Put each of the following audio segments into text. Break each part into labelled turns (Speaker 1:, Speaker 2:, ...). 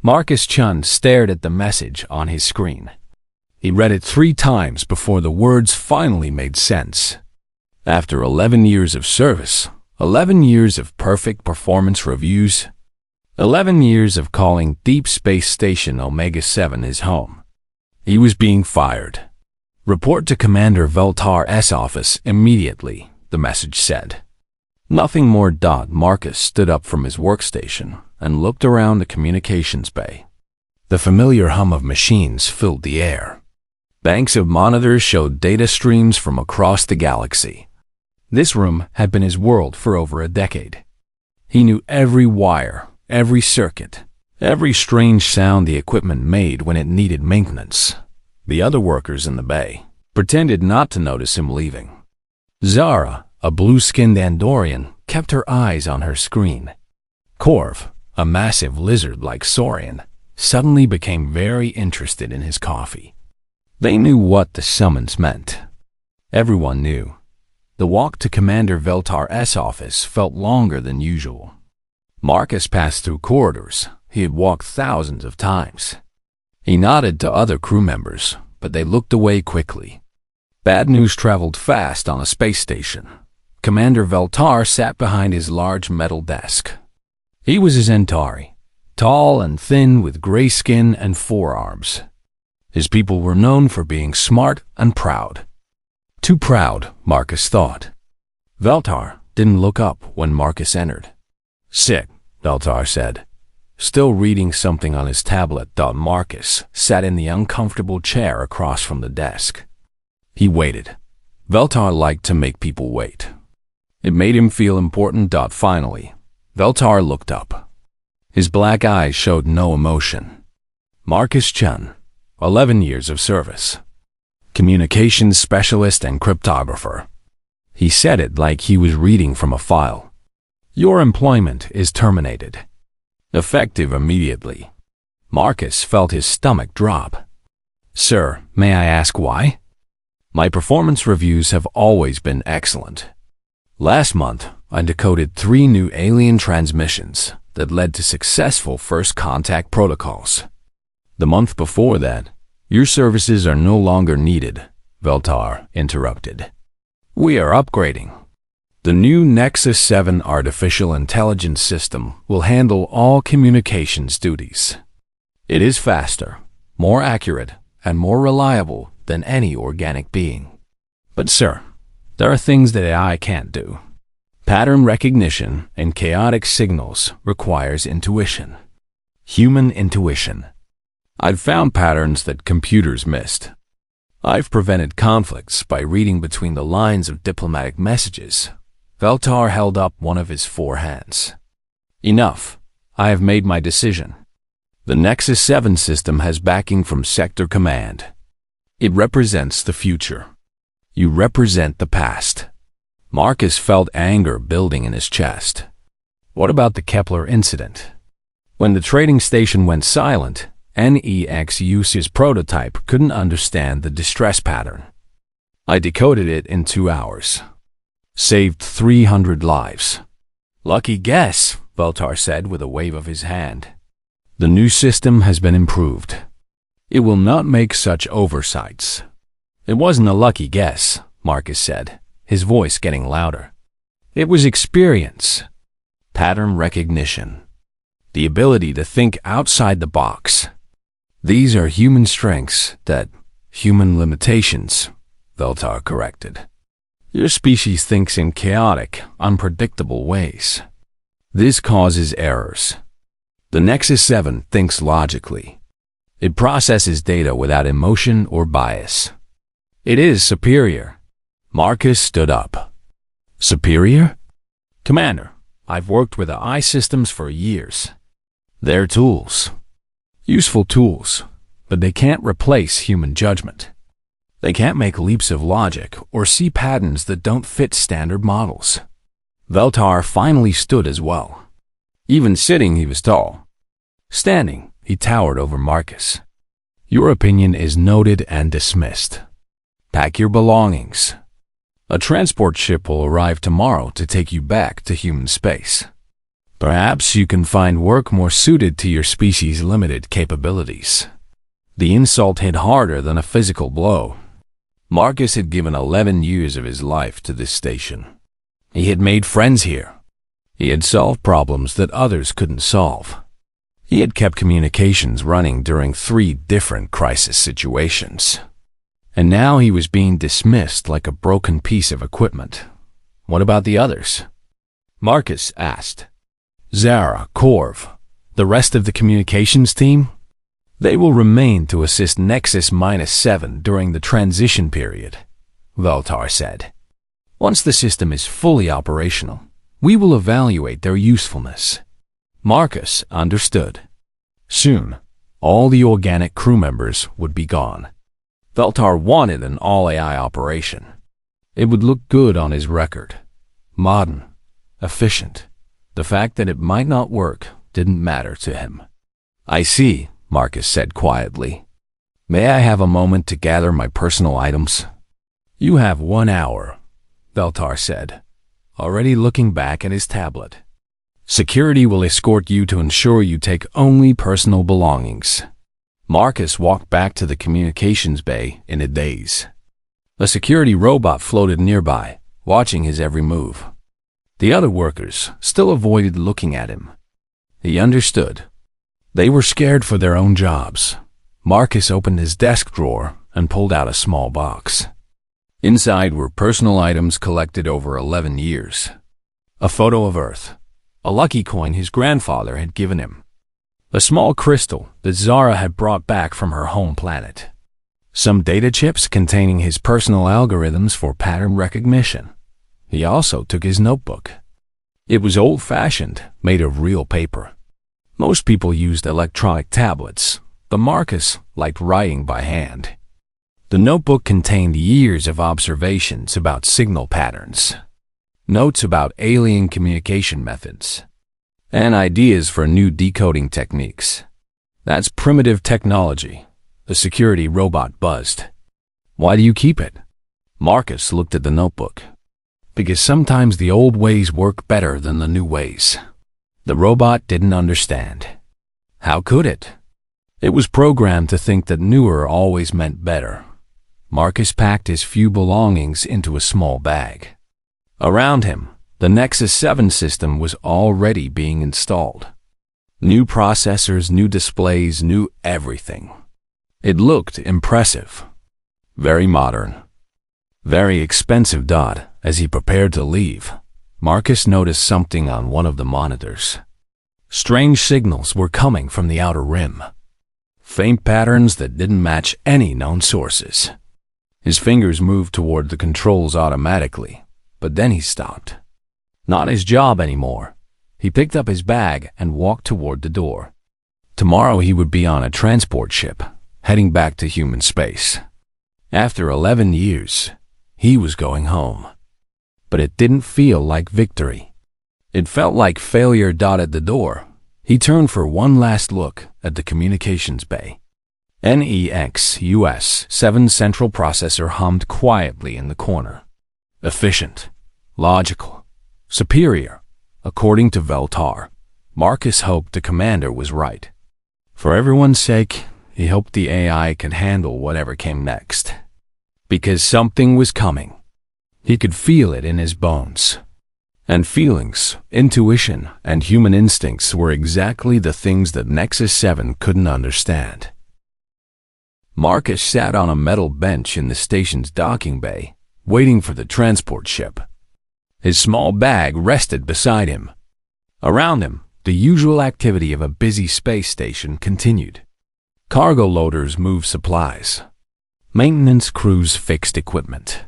Speaker 1: Marcus Chun stared at the message on his screen. He read it 3 times before the words finally made sense. After 11 years of service, 11 years of perfect performance reviews, 11 years of calling Deep Space Station Omega-7 his home, he was being fired. Report to Commander Veltar's office immediately, the message said. Nothing more. Marcus stood up from his workstation and looked around the communications bay. The familiar hum of machines filled the air. Banks of monitors showed data streams from across the galaxy. This room had been his world for over a decade. He knew every wire, every circuit, every strange sound the equipment made when it needed maintenance. The other workers in the bay pretended not to notice him leaving. Zara, a blue-skinned Andorian, kept her eyes on her screen. Corv, a massive lizard-like saurian, suddenly became very interested in his coffee. They knew what the summons meant. Everyone knew. The walk to Commander Veltar's office felt longer than usual. Marcus passed through corridors he had walked thousands of times. He nodded to other crew members, but they looked away quickly. Bad news traveled fast on a space station. Commander Veltar sat behind his large metal desk. He was a Centauri, tall and thin with gray skin and forearms. His people were known for being smart and proud. Too proud, Marcus thought. Veltar didn't look up when Marcus entered. Sit, Veltar said. Still reading something on his tablet, Marcus sat in the uncomfortable chair across from the desk. He waited. Veltar liked to make people wait. It made him feel important. Finally, Veltar looked up. His black eyes showed no emotion. Marcus Chun, 11 years of service. Communications specialist and cryptographer. He said it like he was reading from a file. Your employment is terminated. Effective immediately. Marcus felt his stomach drop. Sir, may I ask why? My performance reviews have always been excellent. Last month, I decoded 3 new alien transmissions that led to successful first contact protocols. The month before that, your services are no longer needed, Veltar interrupted. We are upgrading. The new Nexus 7 artificial intelligence system will handle all communications duties. It is faster, more accurate, and more reliable than any organic being. But sir, there are things that AI can't do. Pattern recognition and chaotic signals requires intuition. Human intuition. I've found patterns that computers missed. I've prevented conflicts by reading between the lines of diplomatic messages. Veltar held up one of his 4 hands. Enough. I have made my decision. The Nexus 7 system has backing from Sector Command. It represents the future. You represent the past. Marcus felt anger building in his chest. What about the Kepler incident? When the trading station went silent, NEXU's prototype couldn't understand the distress pattern. I decoded it in 2 hours. Saved 300 lives. Lucky guess, Veltar said with a wave of his hand. The new system has been improved. It will not make such oversights. It wasn't a lucky guess, Marcus said, his voice getting louder. It was experience. Pattern recognition. The ability to think outside the box. These are human strengths that human limitations, Veltar corrected. Your species thinks in chaotic, unpredictable ways. This causes errors. The Nexus 7 thinks logically. It processes data without emotion or bias. It is superior. Marcus stood up. Superior? Commander, I've worked with AI systems for years. They're tools. Useful tools, but they can't replace human judgment. They can't make leaps of logic or see patterns that don't fit standard models. Veltar finally stood as well. Even sitting, he was tall. Standing, he towered over Marcus. Your opinion is noted and dismissed. Pack your belongings. A transport ship will arrive tomorrow to take you back to human space. Perhaps you can find work more suited to your species' limited capabilities. The insult hit harder than a physical blow. Marcus had given 11 years of his life to this station. He had made friends here. He had solved problems that others couldn't solve. He had kept communications running during 3 different crisis situations. And now he was being dismissed like a broken piece of equipment. What about the others? Marcus asked. Zara, Corv, the rest of the communications team? They will remain to assist Nexus-7 during the transition period, Veltar said. Once the system is fully operational, we will evaluate their usefulness. Marcus understood. Soon, all the organic crew members would be gone. Veltar wanted an all-AI operation. It would look good on his record. Modern, efficient. The fact that it might not work didn't matter to him. I see, Marcus said quietly. May I have a moment to gather my personal items? You have 1 hour, Veltar said, already looking back at his tablet. Security will escort you to ensure you take only personal belongings. Marcus walked back to the communications bay in a daze. A security robot floated nearby, watching his every move. The other workers still avoided looking at him. He understood. They were scared for their own jobs. Marcus opened his desk drawer and pulled out a small box. Inside were personal items collected over 11 years. A photo of Earth, a lucky coin his grandfather had given him, a small crystal that Zara had brought back from her home planet, some data chips containing his personal algorithms for pattern recognition. He also took his notebook. It was old-fashioned, made of real paper. Most people used electronic tablets, but Marcus liked writing by hand. The notebook contained years of observations about signal patterns, notes about alien communication methods, and ideas for new decoding techniques. That's primitive technology, the security robot buzzed. Why do you keep it? Marcus looked at the notebook. Because sometimes the old ways work better than the new ways. The robot didn't understand. How could it? It was programmed to think that newer always meant better. Marcus packed his few belongings into a small bag. Around him, the Nexus-7 system was already being installed. New processors, new displays, new everything. It looked impressive. Very modern. Very expensive. As he prepared to leave, Marcus noticed something on one of the monitors. Strange signals were coming from the outer rim. Faint patterns that didn't match any known sources. His fingers moved toward the controls automatically, but then he stopped. Not his job anymore. He picked up his bag and walked toward the door. Tomorrow he would be on a transport ship, heading back to human space. After 11 years, he was going home. But it didn't feel like victory. It felt like failure. At the door, he turned for one last look at the communications bay. NEX-US-7 central processor hummed quietly in the corner. Efficient, logical, superior, according to Veltar. Marcus hoped the commander was right. For everyone's sake, he hoped the AI could handle whatever came next. Because something was coming. He could feel it in his bones. And feelings, intuition, and human instincts were exactly the things that Nexus-7 couldn't understand. Marcus sat on a metal bench in the station's docking bay, waiting for the transport ship. His small bag rested beside him. Around him, the usual activity of a busy space station continued. Cargo loaders moved supplies. Maintenance crews fixed equipment.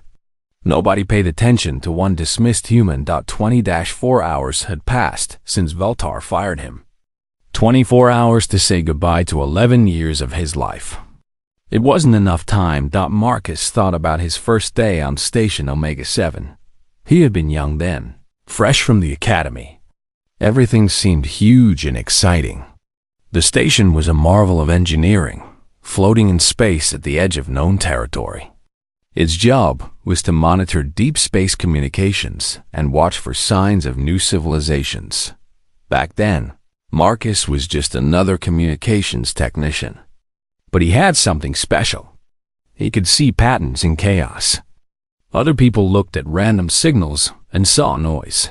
Speaker 1: Nobody paid attention to one dismissed human. 20-4 hours had passed since Veltar fired him. 24 hours to say goodbye to 11 years of his life. It wasn't enough time. Marcus thought about his first day on Station Omega-7. He had been young then, fresh from the academy. Everything seemed huge and exciting. The station was a marvel of engineering, floating in space at the edge of known territory. Its job was to monitor deep space communications and watch for signs of new civilizations. Back then, Marcus was just another communications technician. But he had something special. He could see patterns in chaos. Other people looked at random signals and saw noise.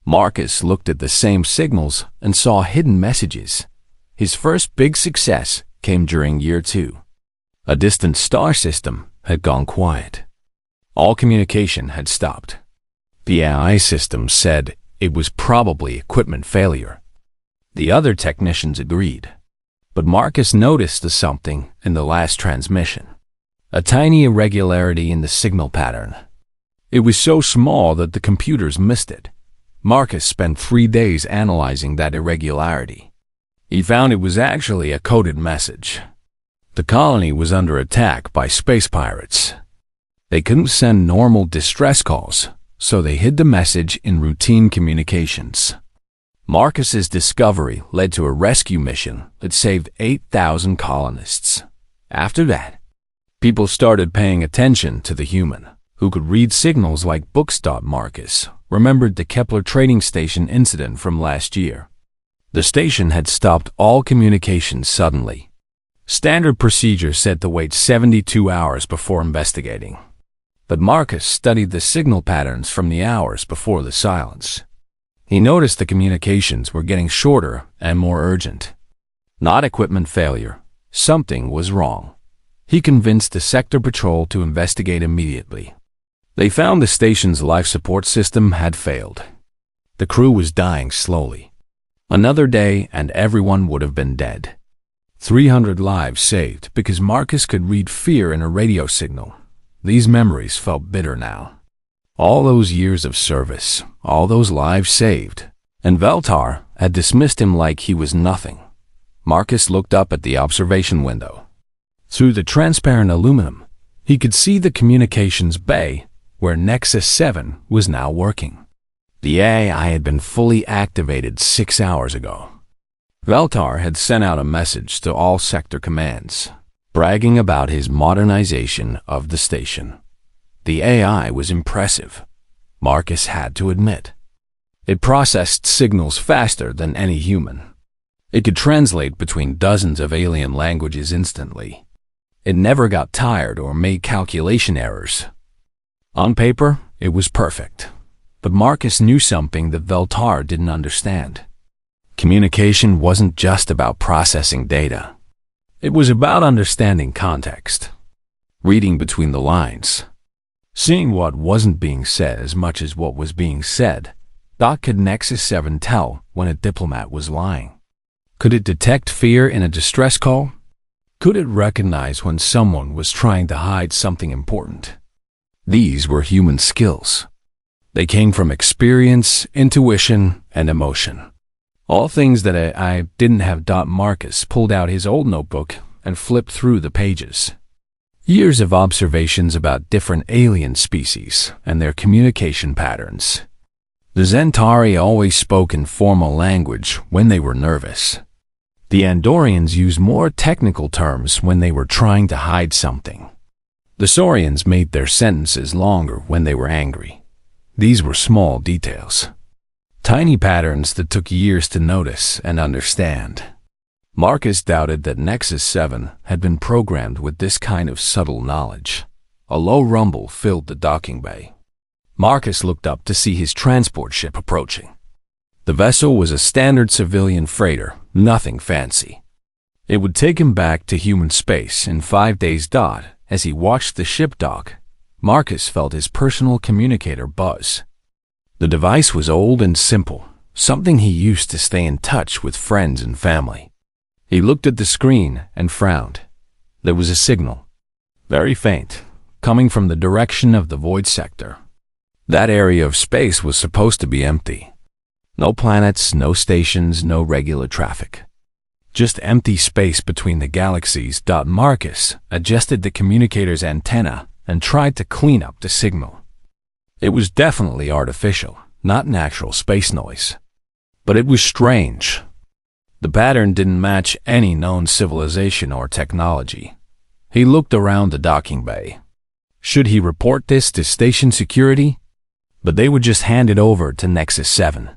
Speaker 1: Marcus looked at the same signals and saw hidden messages. His first big success came during year 2. A distant star system had gone quiet. All communication had stopped. The AI system said it was probably equipment failure. The other technicians agreed. But Marcus noticed something in the last transmission. A tiny irregularity in the signal pattern. It was so small that the computers missed it. Marcus spent 3 days analyzing that irregularity. He found it was actually a coded message. The colony was under attack by space pirates. They couldn't send normal distress calls, so they hid the message in routine communications. Marcus's discovery led to a rescue mission that saved 8,000 colonists. After that, people started paying attention to the human, who could read signals like books. Marcus remembered the Kepler trading station incident from last year. The station had stopped all communications suddenly. Standard procedure said to wait 72 hours before investigating. But Marcus studied the signal patterns from the hours before the silence. He noticed the communications were getting shorter and more urgent. Not equipment failure. Something was wrong. He convinced the sector patrol to investigate immediately. They found the station's life support system had failed. The crew was dying slowly. Another day and everyone would have been dead. 300 lives saved because Marcus could read fear in a radio signal. These memories felt bitter now. All those years of service, all those lives saved, and Veltar had dismissed him like he was nothing. Marcus looked up at the observation window. Through the transparent aluminum, he could see the communications bay where Nexus 7 was now working. The AI had been fully activated 6 hours ago. Veltar had sent out a message to all sector commands, bragging about his modernization of the station. The AI was impressive, Marcus had to admit. It processed signals faster than any human. It could translate between dozens of alien languages instantly. It never got tired or made calculation errors. On paper, it was perfect. But Marcus knew something that Veltar didn't understand. Communication wasn't just about processing data. It was about understanding context, reading between the lines, seeing what wasn't being said as much as what was being said. Could Nexus 7 tell when a diplomat was lying? Could it detect fear in a distress call? Could it recognize when someone was trying to hide something important? These were human skills. They came from experience, intuition, and emotion. All things that I didn't have. Marcus pulled out his old notebook and flipped through the pages. Years of observations about different alien species and their communication patterns. The Zentari always spoke in formal language when they were nervous. The Andorians used more technical terms when they were trying to hide something. The Saurians made their sentences longer when they were angry. These were small details. Tiny patterns that took years to notice and understand. Marcus doubted that Nexus 7 had been programmed with this kind of subtle knowledge. A low rumble filled the docking bay. Marcus looked up to see his transport ship approaching. The vessel was a standard civilian freighter, nothing fancy. It would take him back to human space in 5 days. As he watched the ship dock, Marcus felt his personal communicator buzz. The device was old and simple, something he used to stay in touch with friends and family. He looked at the screen and frowned. There was a signal, very faint, coming from the direction of the void sector. That area of space was supposed to be empty. No planets, no stations, no regular traffic. Just empty space between the galaxies. Marcus adjusted the communicator's antenna and tried to clean up the signal. It was definitely artificial, not natural space noise. But it was strange. The pattern didn't match any known civilization or technology. He looked around the docking bay. Should he report this to station security? But they would just hand it over to Nexus 7.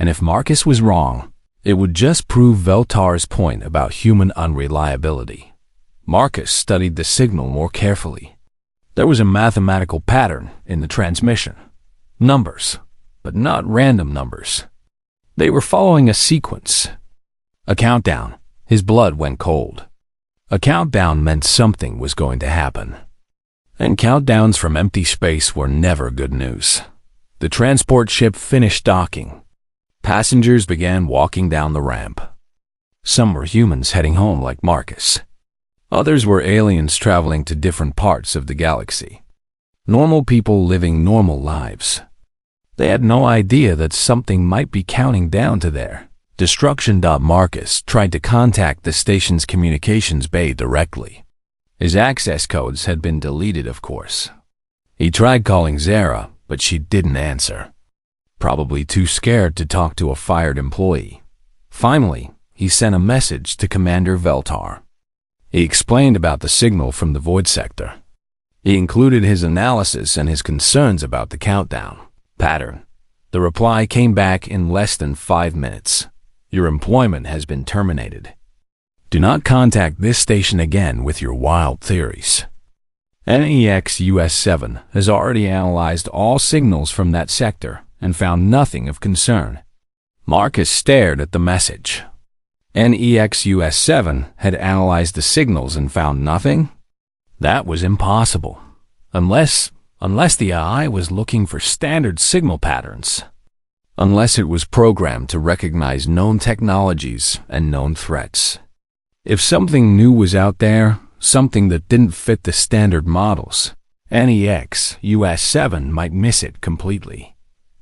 Speaker 1: And if Marcus was wrong, it would just prove Veltar's point about human unreliability. Marcus studied the signal more carefully. There was a mathematical pattern in the transmission. Numbers, but not random numbers. They were following a sequence. A countdown. His blood went cold. A countdown meant something was going to happen. And countdowns from empty space were never good news. The transport ship finished docking. Passengers began walking down the ramp. Some were humans heading home like Marcus. Others were aliens traveling to different parts of the galaxy. Normal people living normal lives. They had no idea that something might be counting down to their destruction. Marcus tried to contact the station's communications bay directly. His access codes had been deleted, of course. He tried calling Zara, but she didn't answer. Probably too scared to talk to a fired employee. Finally, he sent a message to Commander Veltar. He explained about the signal from the void sector. He included his analysis and his concerns about the countdown pattern. The reply came back in less than 5 minutes. Your employment has been terminated. Do not contact this station again with your wild theories. NEX US-7 has already analyzed all signals from that sector and found nothing of concern. Marcus stared at the message. NEX US-7 had analyzed the signals and found nothing? That was impossible. Unless the AI was looking for standard signal patterns. Unless it was programmed to recognize known technologies and known threats. If something new was out there, something that didn't fit the standard models, NEX US-7 might miss it completely.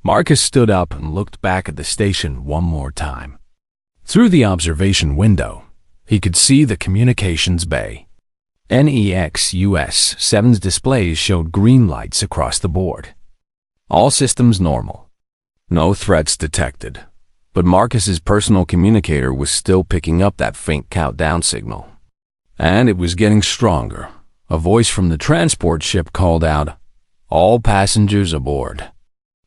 Speaker 1: Marcus stood up and looked back at the station one more time. Through the observation window, he could see the communications bay. NEX US-7's displays showed green lights across the board. All systems normal. No threats detected. But Marcus's personal communicator was still picking up that faint countdown signal. And it was getting stronger. A voice from the transport ship called out, "All passengers aboard.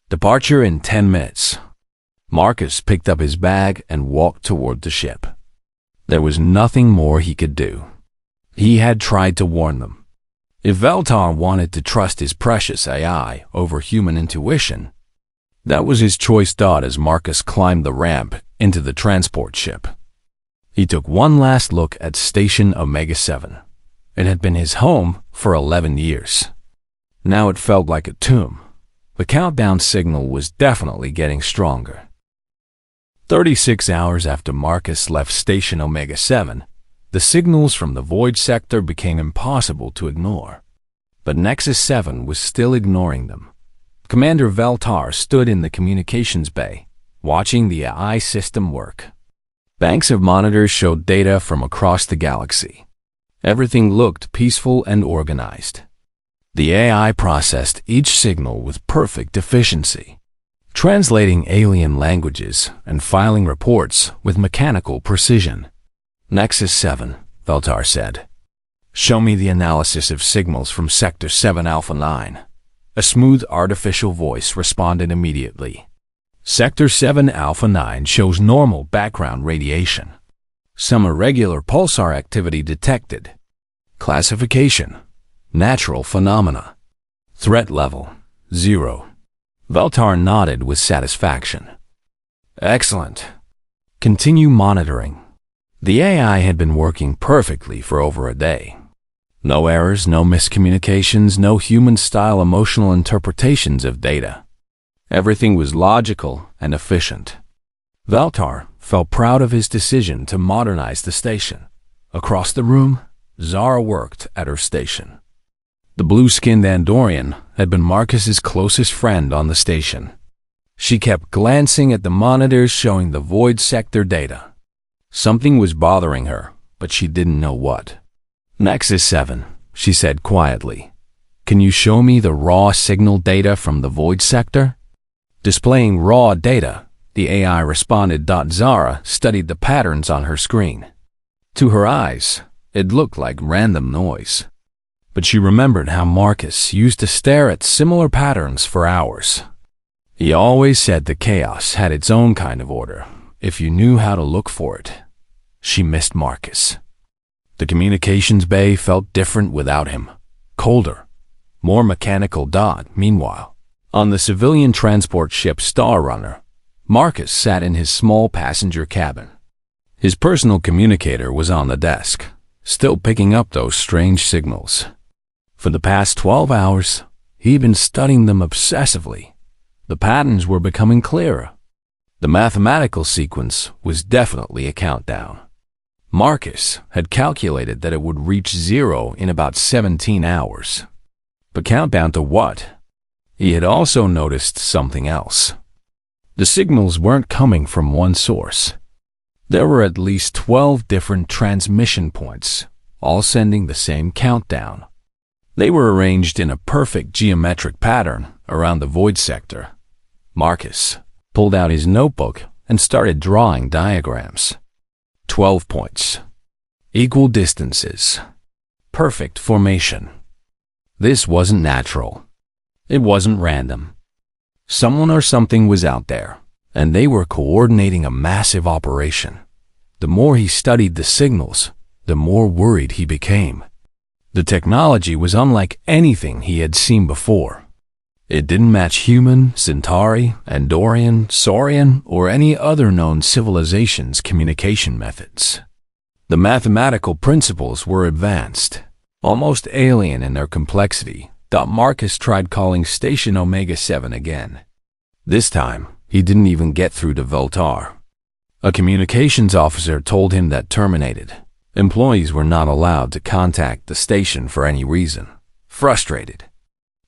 Speaker 1: Departure in 10 minutes. Marcus picked up his bag and walked toward the ship. There was nothing more he could do. He had tried to warn them. If Veltar wanted to trust his precious AI over human intuition, that was his choice. As Marcus climbed the ramp into the transport ship. He took one last look at Station Omega-7. It had been his home for 11 years. Now it felt like a tomb. The countdown signal was definitely getting stronger. 36 hours after Marcus left Station Omega-7, the signals from the void sector became impossible to ignore. But Nexus 7 was still ignoring them. Commander Veltar stood in the communications bay, watching the AI system work. Banks of monitors showed data from across the galaxy. Everything looked peaceful and organized. The AI processed each signal with perfect efficiency, translating alien languages and filing reports with mechanical precision. Nexus 7, Veltar said. Show me the analysis of signals from Sector 7 Alpha 9. A smooth artificial voice responded immediately. Sector 7 Alpha 9 shows normal background radiation. Some irregular pulsar activity detected. Classification: natural phenomena. Threat level: 0. Veltar nodded with satisfaction. Excellent. Continue monitoring. The AI had been working perfectly for over a day. No errors, no miscommunications, no human-style emotional interpretations of data. Everything was logical and efficient. Veltar felt proud of his decision to modernize the station. Across the room, Zara worked at her station. The blue-skinned Andorian had been Marcus's closest friend on the station. She kept glancing at the monitors showing the void sector data. Something was bothering her, but she didn't know what. Nexus 7, she said quietly. Can you show me the raw signal data from the void sector? Displaying raw data, the AI responded. Zara studied the patterns on her screen. To her eyes, it looked like random noise. But she remembered how Marcus used to stare at similar patterns for hours. He always said the chaos had its own kind of order, if you knew how to look for it. She missed Marcus. The communications bay felt different without him. Colder, more mechanical. Meanwhile, on the civilian transport ship Starrunner, Marcus sat in his small passenger cabin. His personal communicator was on the desk, still picking up those strange signals. For the past 12 hours, he'd been studying them obsessively. The patterns were becoming clearer. The mathematical sequence was definitely a countdown. Marcus had calculated that it would reach 0 in about 17 hours. But countdown to what? He had also noticed something else. The signals weren't coming from one source. There were at least 12 different transmission points, all sending the same countdown. They were arranged in a perfect geometric pattern around the void sector. Marcus pulled out his notebook and started drawing diagrams. 12 points. Equal distances. Perfect formation. This wasn't natural. It wasn't random. Someone or something was out there, and they were coordinating a massive operation. The more he studied the signals, the more worried he became. The technology was unlike anything he had seen before. It didn't match human, Centauri, Andorian, Saurian, or any other known civilization's communication methods. The mathematical principles were advanced, almost alien in their complexity. Marcus tried calling Station Omega-7 again. This time, he didn't even get through to Veltar. A communications officer told him that terminated. Employees were not allowed to contact the station for any reason. Frustrated,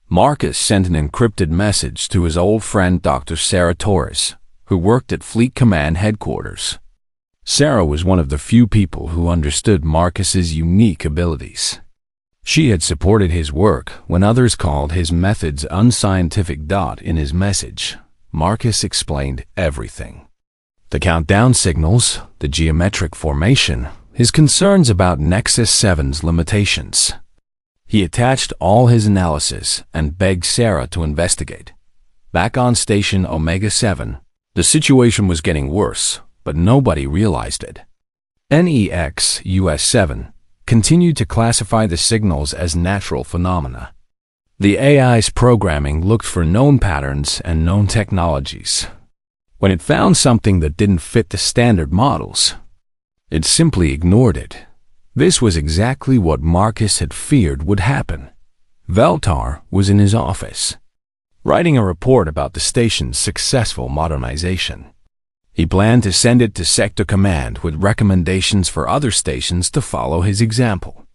Speaker 1: Marcus sent an encrypted message to his old friend Dr. Sarah Torres, who worked at Fleet Command headquarters. Sarah was one of the few people who understood Marcus's unique abilities. She had supported his work when others called his methods unscientific. In his message, Marcus explained everything. The countdown signals, the geometric formation, his concerns about Nexus 7's limitations. He attached all his analysis and begged Sarah to investigate. Back on Station Omega-7, the situation was getting worse, but nobody realized it. NEX-US-7 continued to classify the signals as natural phenomena. The AI's programming looked for known patterns and known technologies. When it found something that didn't fit the standard models, it simply ignored it. This was exactly what Marcus had feared would happen. Veltar was in his office, writing a report about the station's successful modernization. He planned to send it to Sector Command with recommendations for other stations to follow his example.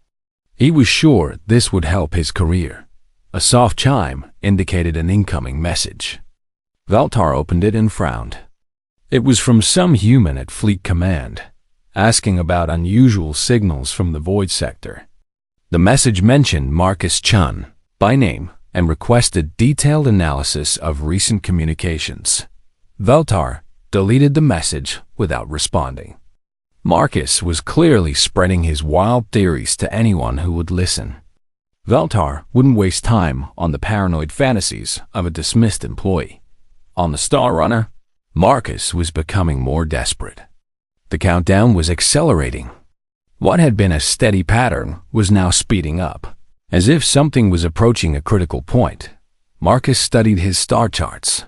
Speaker 1: He was sure this would help his career. A soft chime indicated an incoming message. Veltar opened it and frowned. It was from some human at Fleet Command, asking about unusual signals from the void sector. The message mentioned Marcus Chun by name and requested detailed analysis of recent communications. Veltar deleted the message without responding. Marcus was clearly spreading his wild theories to anyone who would listen. Veltar wouldn't waste time on the paranoid fantasies of a dismissed employee. On the Starrunner, Marcus was becoming more desperate. The countdown was accelerating. What had been a steady pattern was now speeding up. As if something was approaching a critical point, Marcus studied his star charts.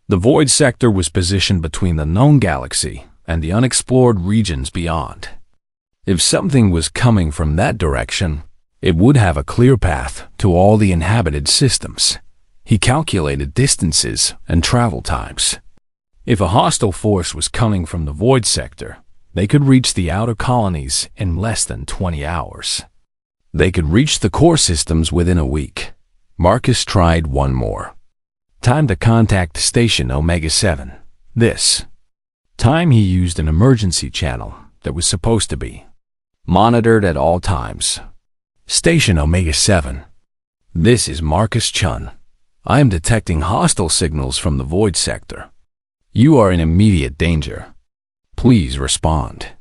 Speaker 1: The void sector was positioned between the known galaxy and the unexplored regions beyond. If something was coming from that direction, it would have a clear path to all the inhabited systems. He calculated distances and travel times. If a hostile force was coming from the void sector, they could reach the outer colonies in less than 20 hours. They could reach the core systems within a week. Marcus tried one more. Time to contact Station Omega-7. This time he used an emergency channel that was supposed to be monitored at all times. Station Omega-7. This is Marcus Chun. I am detecting hostile signals from the void sector. You are in immediate danger. Please respond.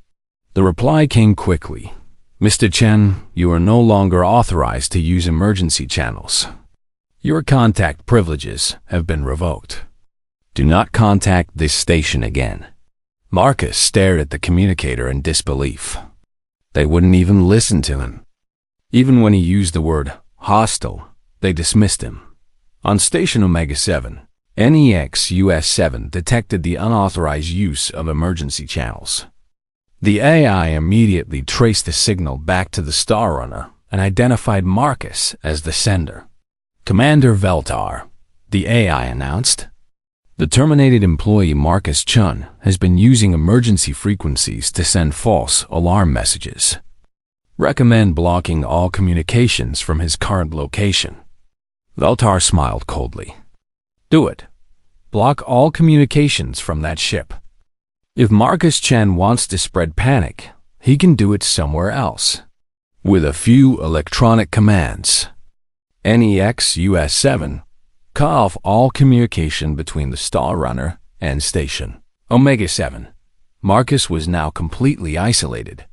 Speaker 1: The reply came quickly. Mr. Chen, you are no longer authorized to use emergency channels. Your contact privileges have been revoked. Do not contact this station again. Marcus stared at the communicator in disbelief. They wouldn't even listen to him. Even when he used the word hostile, they dismissed him. On Station Omega 7, NEX US-7 detected the unauthorized use of emergency channels. The AI immediately traced the signal back to the Star Runner and identified Marcus as the sender. Commander Veltar, the AI announced. The terminated employee Marcus Chun has been using emergency frequencies to send false alarm messages. Recommend blocking all communications from his current location. Veltar smiled coldly. Do it. Block all communications from that ship. If Marcus Chen wants to spread panic, he can do it somewhere else. With a few electronic commands. NEX US-7, cut off all communication between the Star Runner and Station Omega 7. Marcus was now completely isolated.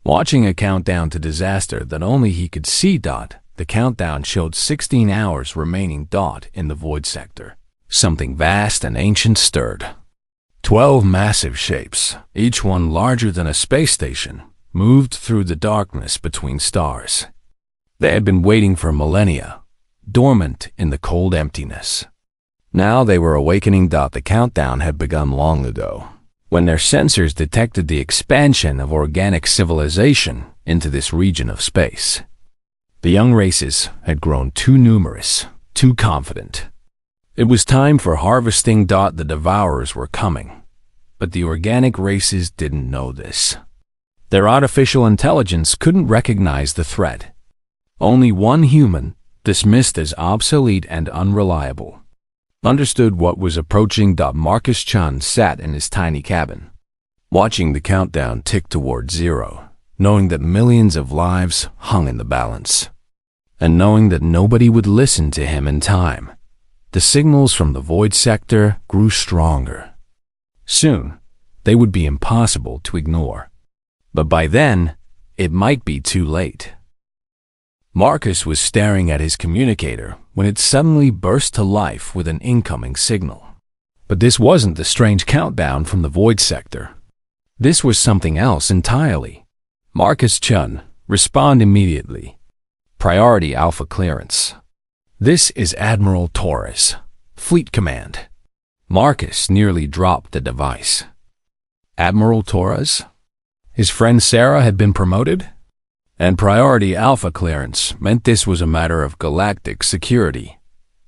Speaker 1: Watching a countdown to disaster that only he could see. The countdown showed 16 hours remaining. In the void sector. Something vast and ancient stirred. 12 massive shapes, each one larger than a space station, moved through the darkness between stars. They had been waiting for millennia, dormant in the cold emptiness. Now they were awakening. The countdown had begun long ago, when their sensors detected the expansion of organic civilization into this region of space. The young races had grown too numerous, too confident. It was time for harvesting. The devourers were coming, but the organic races didn't know this. Their artificial intelligence couldn't recognize the threat. Only one human, dismissed as obsolete and unreliable, understood what was approaching. Marcus Chun sat in his tiny cabin, watching the countdown tick toward zero, knowing that millions of lives hung in the balance, and knowing that nobody would listen to him in time. The signals from the void sector grew stronger. Soon, they would be impossible to ignore. But by then, it might be too late. Marcus was staring at his communicator when it suddenly burst to life with an incoming signal. But this wasn't the strange countdown from the void sector. This was something else entirely. Marcus Chun, respond immediately. Priority Alpha clearance. This is Admiral Torres. Fleet Command. Marcus nearly dropped the device. Admiral Torres? His friend Sarah had been promoted? And Priority Alpha clearance meant this was a matter of galactic security.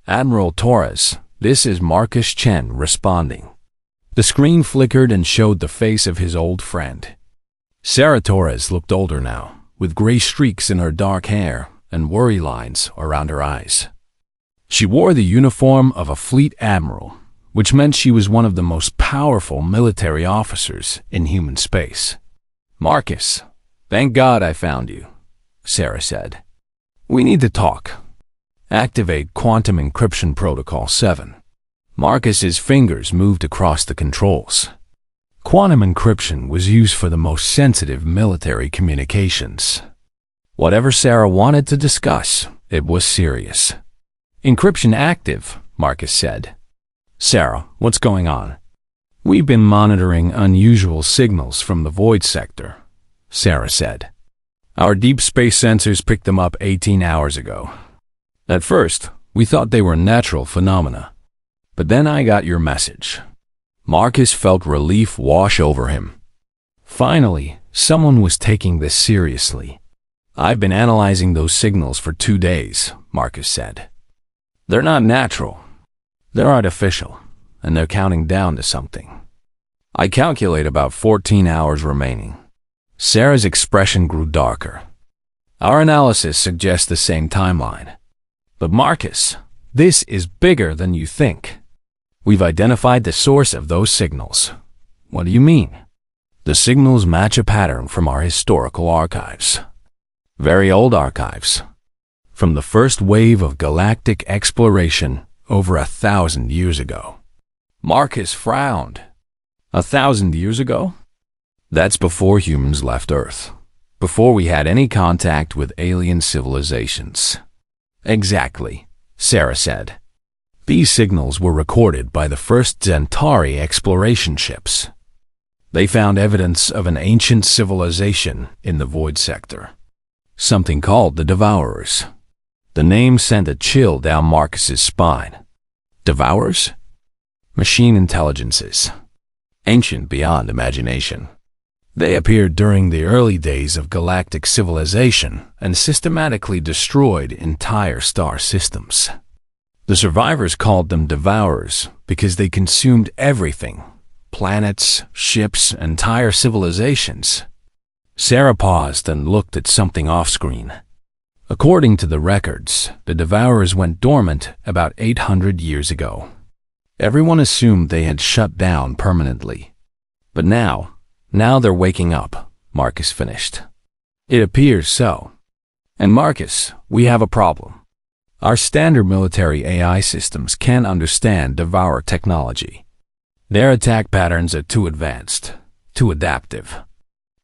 Speaker 1: Admiral Torres, this is Marcus Chen responding. The screen flickered and showed the face of his old friend. Sarah Torres looked older now, with gray streaks in her dark hair and worry lines around her eyes. She wore the uniform of a fleet admiral, which meant she was one of the most powerful military officers in human space. Marcus, thank God I found you, Sarah said. We need to talk. Activate Quantum Encryption Protocol 7. Marcus's fingers moved across the controls. Quantum encryption was used for the most sensitive military communications. Whatever Sarah wanted to discuss, it was serious. Encryption active, Marcus said. Sarah, what's going on? We've been monitoring unusual signals from the void sector, Sarah said. Our deep space sensors picked them up 18 hours ago. At first, we thought they were natural phenomena. But then I got your message. Marcus felt relief wash over him. Finally, someone was taking this seriously. I've been analyzing those signals for 2 days, Marcus said. They're not natural. They're artificial, and they're counting down to something. I calculate about 14 hours remaining. Sarah's expression grew darker. Our analysis suggests the same timeline. But Marcus, this is bigger than you think. We've identified the source of those signals. What do you mean? The signals match a pattern from our historical archives. Very old archives. From the first wave of galactic exploration over 1,000 years ago. Marcus frowned. 1,000 years ago? That's before humans left Earth. Before we had any contact with alien civilizations. Exactly, Sarah said. These signals were recorded by the first Centauri exploration ships. They found evidence of an ancient civilization in the void sector, something called the Devourers. The name sent a chill down Marcus's spine. Devourers? Machine intelligences, ancient beyond imagination. They appeared during the early days of galactic civilization and systematically destroyed entire star systems. The survivors called them Devourers because they consumed everything: planets, ships, entire civilizations. Sarah paused and looked at something off-screen. According to the records, the Devourers went dormant about 800 years ago. Everyone assumed they had shut down permanently. But now they're waking up, Marcus finished. It appears so. And Marcus, we have a problem. Our standard military AI systems can't understand Devourer technology. Their attack patterns are too advanced, too adaptive.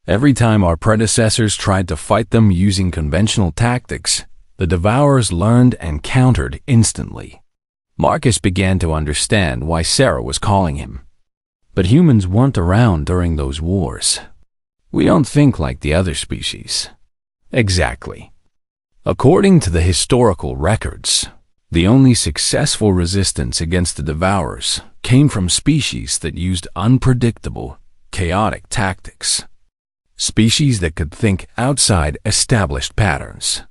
Speaker 1: Every time our predecessors tried to fight them using conventional tactics, the Devourers learned and countered instantly. Marcus began to understand why Sarah was calling him. But humans weren't around during those wars. We don't think like the other species. Exactly. According to the historical records, the only successful resistance against the Devourers came from species that used unpredictable, chaotic tactics. Species that could think outside established patterns.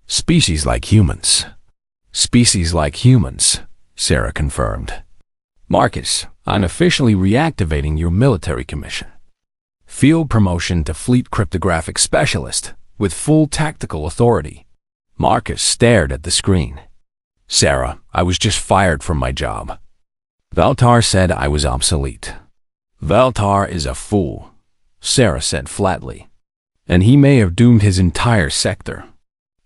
Speaker 1: Species like humans. Species like humans, Sarah confirmed. Marcus, I'm officially reactivating your military commission. Field promotion to Fleet Cryptographic Specialist with full tactical authority. Marcus stared at the screen. Sarah, I was just fired from my job. Valtar said I was obsolete. Valtar is a fool, Sarah said flatly. And he may have doomed his entire sector.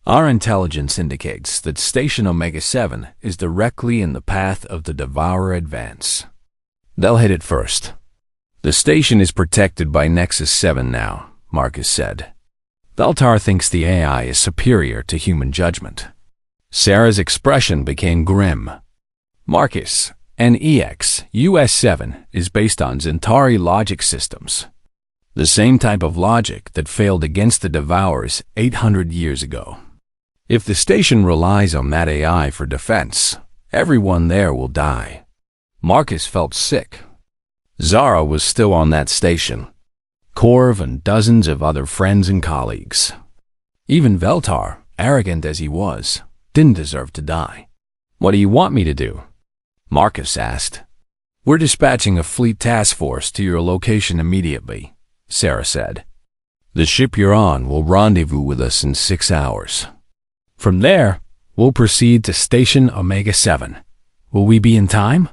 Speaker 1: Our intelligence indicates that Station Omega-7 is directly in the path of the Devourer advance. They'll hit it first. The station is protected by Nexus 7 now, Marcus said. Valtar thinks the AI is superior to human judgment. Sarah's expression became grim. Marcus, NEX US-7 is based on Centauri logic systems. The same type of logic that failed against the Devourers 800 years ago. If the station relies on that AI for defense, everyone there will die. Marcus felt sick. Zara was still on that station. Corv and dozens of other friends and colleagues. Even Veltar, arrogant as he was, didn't deserve to die. What do you want me to do? Marcus asked. We're dispatching a fleet task force to your location immediately, Sarah said. The ship you're on will rendezvous with us in 6 hours. From there, we'll proceed to Station Omega-7. Will we be in time?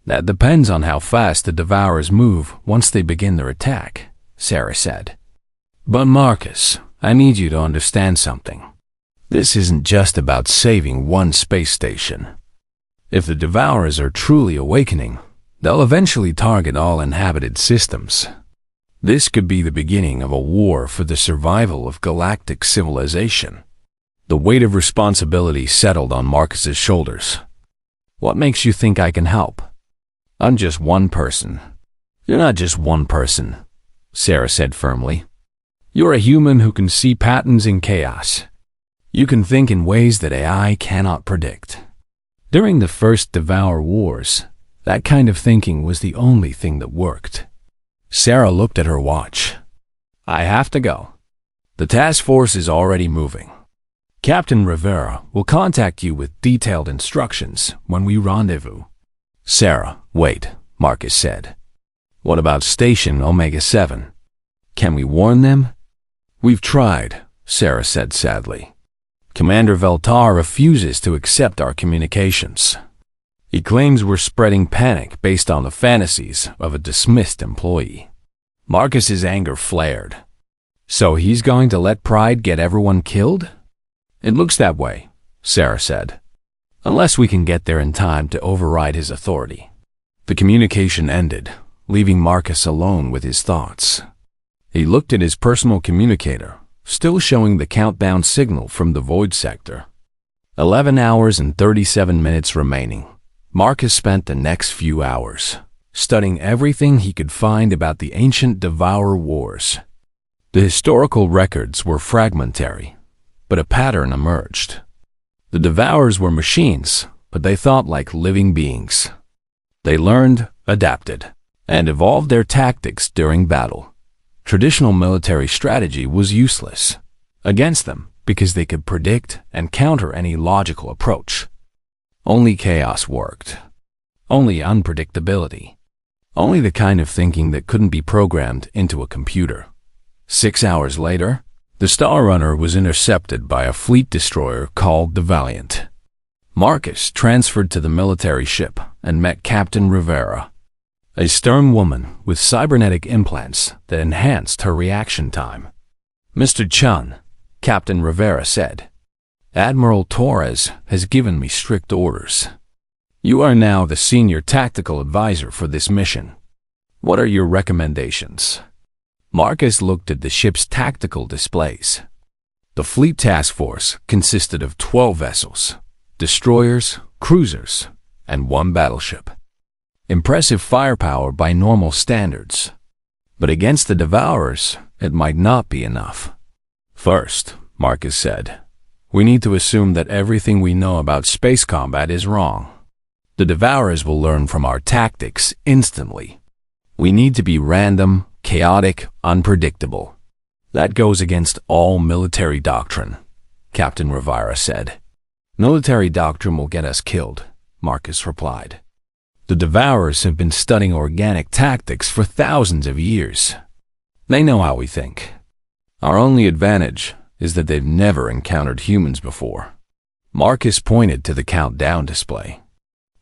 Speaker 1: That depends on how fast the Devourers move once they begin their attack, Sarah said. But Marcus, I need you to understand something. This isn't just about saving one space station. If the Devourers are truly awakening, they'll eventually target all inhabited systems. This could be the beginning of a war for the survival of galactic civilization. The weight of responsibility settled on Marcus's shoulders. What makes you think I can help? I'm just one person. You're not just one person, Sarah said firmly. You're a human who can see patterns in chaos. You can think in ways that AI cannot predict. During the first Devour Wars, that kind of thinking was the only thing that worked. Sarah looked at her watch. I have to go. The task force is already moving. Captain Rivera will contact you with detailed instructions when we rendezvous. Sarah, wait, Marcus said. What about Station Omega-7? Can we warn them? We've tried, Sarah said sadly. Commander Veltar refuses to accept our communications. He claims we're spreading panic based on the fantasies of a dismissed employee. Marcus's anger flared. So he's going to let Pride get everyone killed? It looks that way, Sarah said. Unless we can get there in time to override his authority. The communication ended, leaving Marcus alone with his thoughts. He looked at his personal communicator, still showing the countdown signal from the void sector. 11 hours and 37 minutes remaining, Marcus spent the next few hours studying everything he could find about the ancient Devourer Wars. The historical records were fragmentary, but a pattern emerged. The Devourers were machines, but they thought like living beings. They learned, adapted, and evolved their tactics during battle. Traditional military strategy was useless against them because they could predict and counter any logical approach. Only chaos worked. Only unpredictability. Only the kind of thinking that couldn't be programmed into a computer. 6 hours later, the Star Runner was intercepted by a fleet destroyer called the Valiant. Marcus transferred to the military ship and met Captain Rivera, a stern woman with cybernetic implants that enhanced her reaction time. "Mr. Chun," Captain Rivera said, "Admiral Torres has given me strict orders. You are now the senior tactical advisor for this mission. What are your recommendations?" Marcus looked at the ship's tactical displays. The fleet task force consisted of 12 vessels, destroyers, cruisers, and 1 battleship. Impressive firepower by normal standards. But against the Devourers, it might not be enough. "First," Marcus said, "we need to assume that everything we know about space combat is wrong. The Devourers will learn from our tactics instantly. We need to be random, chaotic, unpredictable. That goes against all military doctrine," Captain Rivera said. "Military doctrine will get us killed," Marcus replied. "The Devourers have been studying organic tactics for thousands of years. They know how we think. Our only advantage is that they've never encountered humans before." Marcus pointed to the countdown display.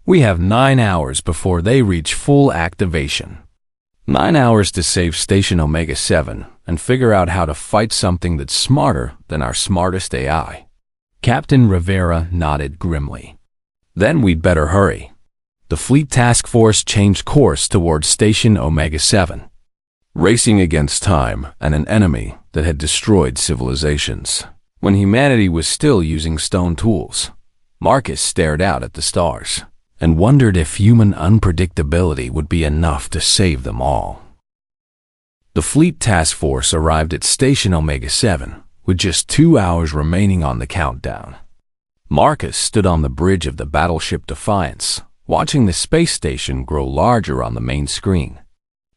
Speaker 1: "We have 9 hours before they reach full activation. 9 hours to save Station Omega-7 and figure out how to fight something that's smarter than our smartest AI." Captain Rivera nodded grimly. "Then we'd better hurry." The fleet task force changed course towards Station Omega-7, racing against time and an enemy that had destroyed civilizations when humanity was still using stone tools. Marcus stared out at the stars and wondered if human unpredictability would be enough to save them all. The fleet task force arrived at Station Omega-7 with just 2 hours remaining on the countdown. Marcus stood on the bridge of the battleship Defiance, watching the space station grow larger on the main screen.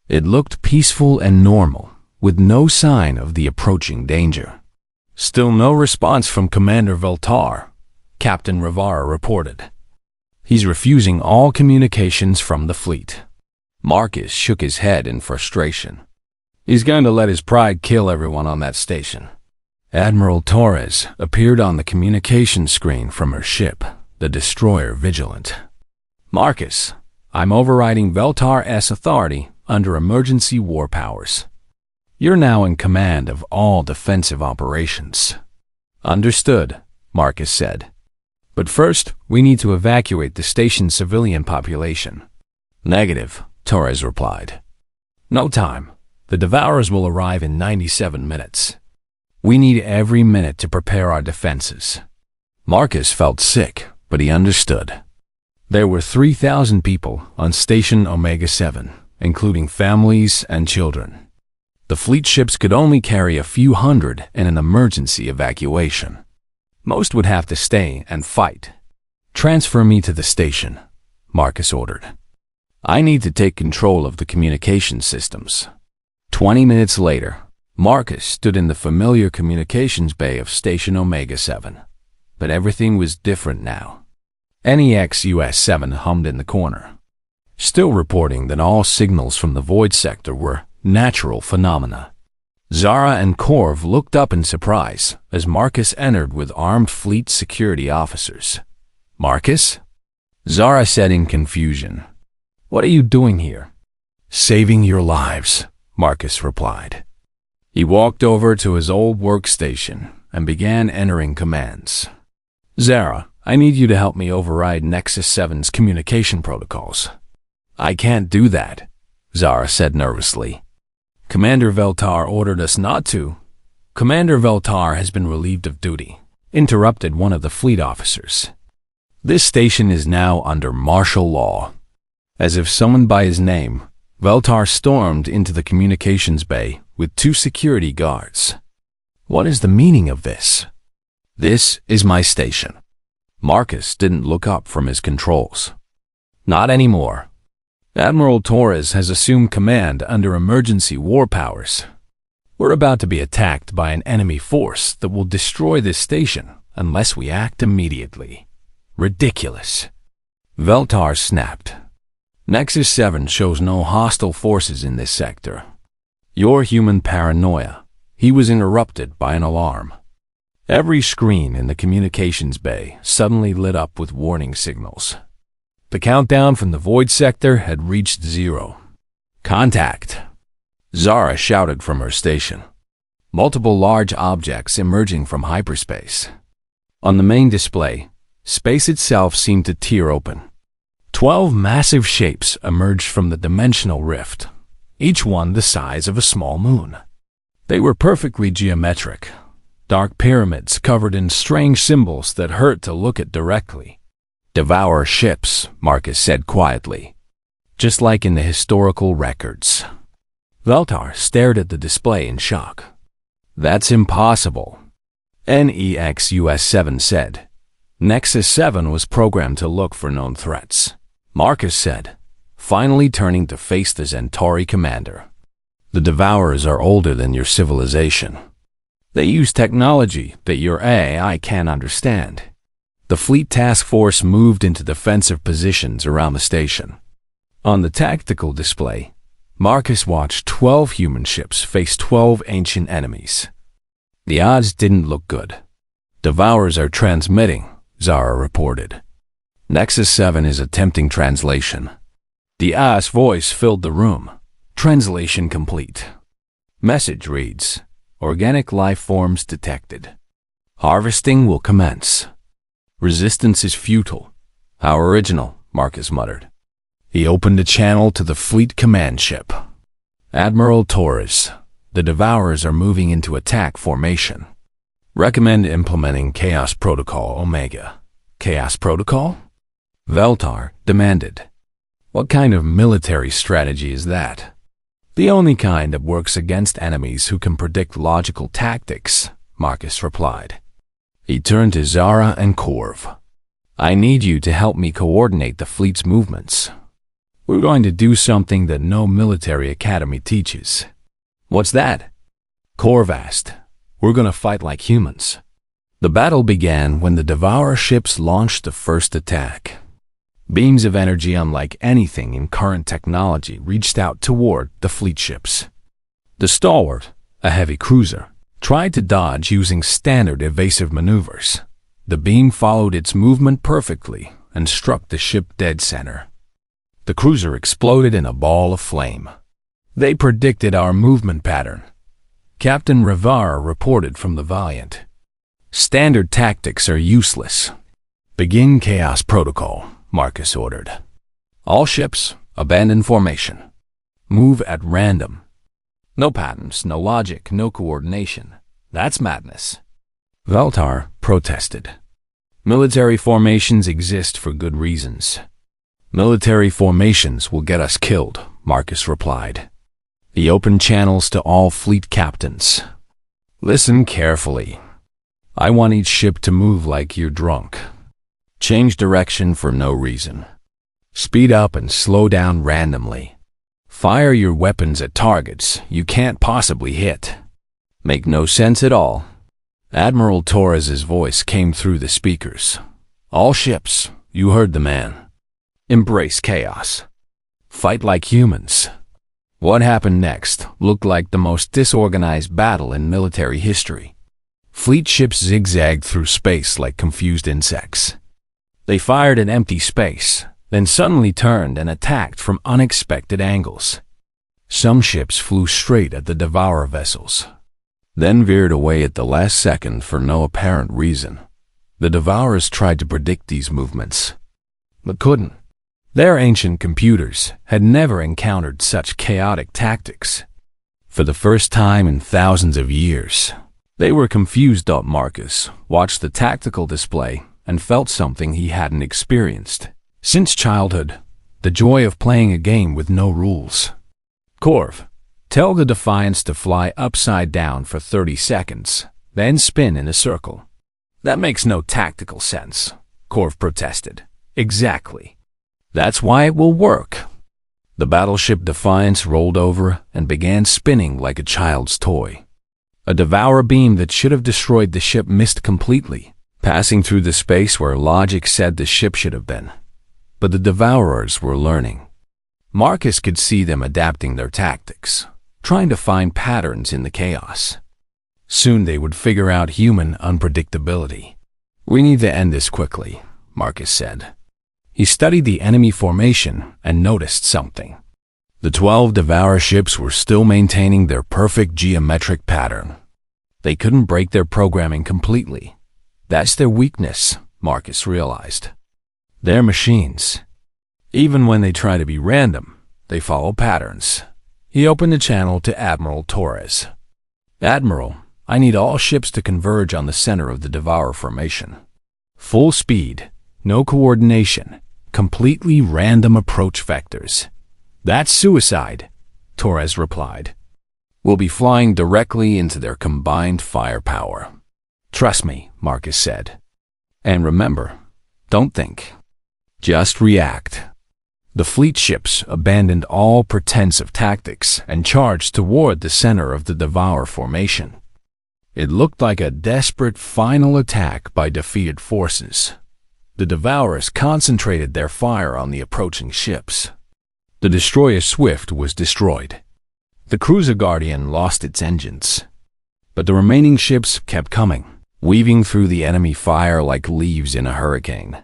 Speaker 1: It looked peaceful and normal, with no sign of the approaching danger. "Still no response from Commander Veltar," Captain Rivera reported. "He's refusing all communications from the fleet." Marcus shook his head in frustration. "He's going to let his pride kill everyone on that station." Admiral Torres appeared on the communication screen from her ship, the destroyer Vigilant. "Marcus, I'm overriding Veltar's authority under emergency war powers. You're now in command of all defensive operations." "Understood," Marcus said. "But first, we need to evacuate the station's civilian population." "Negative," Torres replied. "No time. The Devourers will arrive in 97 minutes. We need every minute to prepare our defenses." Marcus felt sick, but he understood. There were 3,000 people on Station Omega-7, including families and children. The fleet ships could only carry a few hundred in an emergency evacuation. Most would have to stay and fight. "Transfer me to the station," Marcus ordered. "I need to take control of the communication systems." 20 minutes later, Marcus stood in the familiar communications bay of Station Omega-7. But everything was different now. NEX US-7 hummed in the corner, still reporting that all signals from the void sector were natural phenomena. Zara and Corv looked up in surprise as Marcus entered with armed fleet security officers. "Marcus?" Zara said in confusion. "What are you doing here?" "Saving your lives," Marcus replied. He walked over to his old workstation and began entering commands. "Zara, I need you to help me override Nexus 7's communication protocols." "I can't do that," Zara said nervously. "Commander Veltar ordered us not to." "Commander Veltar has been relieved of duty," interrupted one of the fleet officers. This station is now under martial law. As if summoned by his name, Veltar stormed into the communications bay with 2 security guards. What is the meaning of this? This is my station. Marcus didn't look up from his controls. Not anymore. Admiral Torres has assumed command under emergency war powers. We're about to be attacked by an enemy force that will destroy this station unless we act immediately. Ridiculous. Veltar snapped. Nexus 7 shows no hostile forces in this sector. Your human paranoia. He was interrupted by an alarm. Every screen in the communications bay suddenly lit up with warning signals. The countdown from the void sector had reached 0. Contact! Zara shouted from her station. Multiple large objects emerging from hyperspace. On the main display, space itself seemed to tear open. 12 massive shapes emerged from the dimensional rift, each one the size of a small moon. They were perfectly geometric, dark pyramids covered in strange symbols that hurt to look at directly. Devour ships, Marcus said quietly, just like in the historical records. Veltar stared at the display in shock. That's impossible. NEXUS-7 said. Nexus 7 was programmed to look for known threats. Marcus said, finally turning to face the Centauri commander. The Devourers are older than your civilization. They use technology that your AI can't understand. The fleet task force moved into defensive positions around the station. On the tactical display, Marcus watched 12 human ships face 12 ancient enemies. The odds didn't look good. Devourers are transmitting, Zara reported. Nexus 7 is attempting translation. The AS voice filled the room. Translation complete. Message reads, Organic life forms detected. Harvesting will commence. Resistance is futile. How original, Marcus muttered. He opened a channel to the fleet command ship. Admiral Torres, the Devourers are moving into attack formation. Recommend implementing Chaos Protocol Omega. Chaos Protocol? Veltar demanded. What kind of military strategy is that? The only kind that works against enemies who can predict logical tactics, Marcus replied. He turned to Zara and Corv. I need you to help me coordinate the fleet's movements. We're going to do something that no military academy teaches. What's that? Corv asked. We're going to fight like humans. The battle began when the Devourer ships launched the first attack. Beams of energy unlike anything in current technology reached out toward the fleet ships. The Stalwart, a heavy cruiser, tried to dodge using standard evasive maneuvers. The beam followed its movement perfectly and struck the ship dead center. The cruiser exploded in a ball of flame. They predicted our movement pattern. Captain Rivara reported from the Valiant. Standard tactics are useless. Begin Chaos Protocol, Marcus ordered. All ships, abandon formation. Move at random. No patterns, no logic, no coordination. That's madness. Veltar protested. Military formations exist for good reasons. Military formations will get us killed, Marcus replied. He opened channels to all fleet captains. Listen carefully. I want each ship to move like you're drunk. Change direction for no reason. Speed up and slow down randomly. Fire your weapons at targets you can't possibly hit. Make no sense at all. Admiral Torres's voice came through the speakers. All ships, you heard the man. Embrace chaos. Fight like humans. What happened next looked like the most disorganized battle in military history. Fleet ships zigzagged through space like confused insects. They fired at empty space, then suddenly turned and attacked from unexpected angles. Some ships flew straight at the Devourer vessels, then veered away at the last second for no apparent reason. The Devourers tried to predict these movements, but couldn't. Their ancient computers had never encountered such chaotic tactics. For the first time in thousands of years, they were confused. Marcus watched the tactical display and felt something he hadn't experienced since childhood, the joy of playing a game with no rules. Corv, tell the Defiance to fly upside down for 30 seconds, then spin in a circle. That makes no tactical sense, Corv protested. Exactly. That's why it will work. The battleship Defiance rolled over and began spinning like a child's toy. A Devourer beam that should have destroyed the ship missed completely, passing through the space where logic said the ship should have been. But the Devourers were learning. Marcus could see them adapting their tactics, trying to find patterns in the chaos. Soon they would figure out human unpredictability. We need to end this quickly, Marcus said. He studied the enemy formation and noticed something. The 12 Devourer ships were still maintaining their perfect geometric pattern. They couldn't break their programming completely. That's their weakness, Marcus realized. They're machines. Even when they try to be random, they follow patterns. He opened the channel to Admiral Torres. Admiral, I need all ships to converge on the center of the Devourer formation. Full speed, no coordination, completely random approach vectors. That's suicide, Torres replied. We'll be flying directly into their combined firepower. Trust me, Marcus said. And remember, don't think. Just react. The fleet ships abandoned all pretense of tactics and charged toward the center of the Devourer formation. It looked like a desperate final attack by defeated forces. The Devourers concentrated their fire on the approaching ships. The destroyer Swift was destroyed. The cruiser Guardian lost its engines. But the remaining ships kept coming, weaving through the enemy fire like leaves in a hurricane.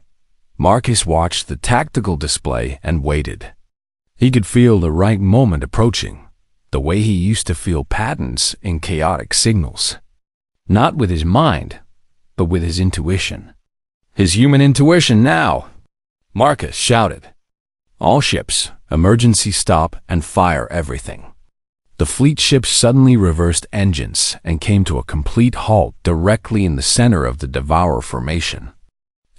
Speaker 1: Marcus watched the tactical display and waited. He could feel the right moment approaching, the way he used to feel patterns in chaotic signals. Not with his mind, but with his intuition. His human intuition now! Marcus shouted. All ships, emergency stop and fire everything. The fleet ships suddenly reversed engines and came to a complete halt directly in the center of the Devourer formation.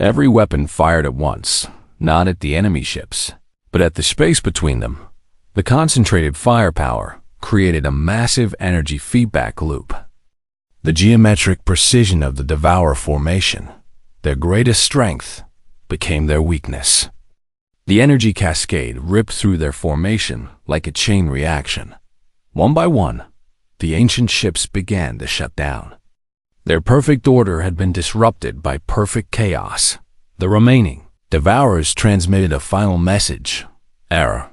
Speaker 1: Every weapon fired at once, not at the enemy ships, but at the space between them. The concentrated firepower created a massive energy feedback loop. The geometric precision of the Devourer formation, their greatest strength, became their weakness. The energy cascade ripped through their formation like a chain reaction. One by one, the ancient ships began to shut down. Their perfect order had been disrupted by perfect chaos. The remaining Devourers transmitted a final message. Error.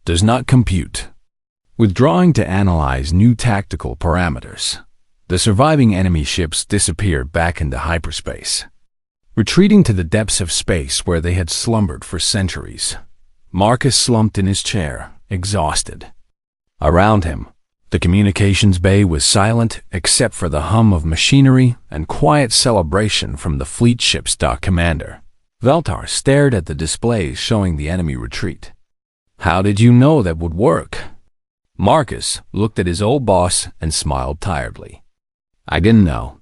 Speaker 1: Does not compute. Withdrawing to analyze new tactical parameters, the surviving enemy ships disappeared back into hyperspace, retreating to the depths of space where they had slumbered for centuries. Marcus slumped in his chair, exhausted. Around him, the communications bay was silent except for the hum of machinery and quiet celebration from the fleet ship's dock commander. Veltar stared at the displays showing the enemy retreat. How did you know that would work? Marcus looked at his old boss and smiled tiredly. I didn't know.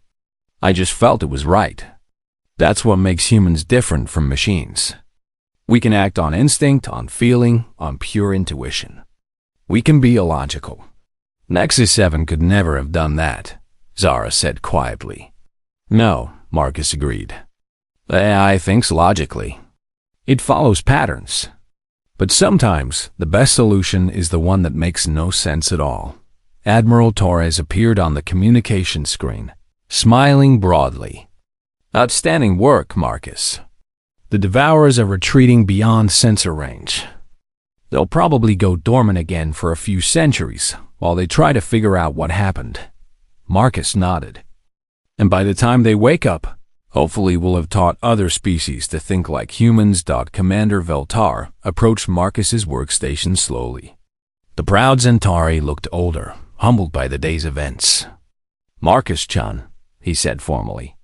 Speaker 1: I just felt it was right. That's what makes humans different from machines. We can act on instinct, on feeling, on pure intuition. We can be illogical. Nexus 7 could never have done that, Zara said quietly. No, Marcus agreed. The AI thinks logically. It follows patterns. But sometimes the best solution is the one that makes no sense at all. Admiral Torres appeared on the communication screen, smiling broadly. Outstanding work, Marcus. The Devourers are retreating beyond sensor range. They'll probably go dormant again for a few centuries while they try to figure out what happened. Marcus nodded. And by the time they wake up, hopefully we'll have taught other species to think like humans. Commander Veltar approached Marcus's workstation slowly. The proud Zentari looked older, humbled by the day's events. Marcus-chan, he said formally.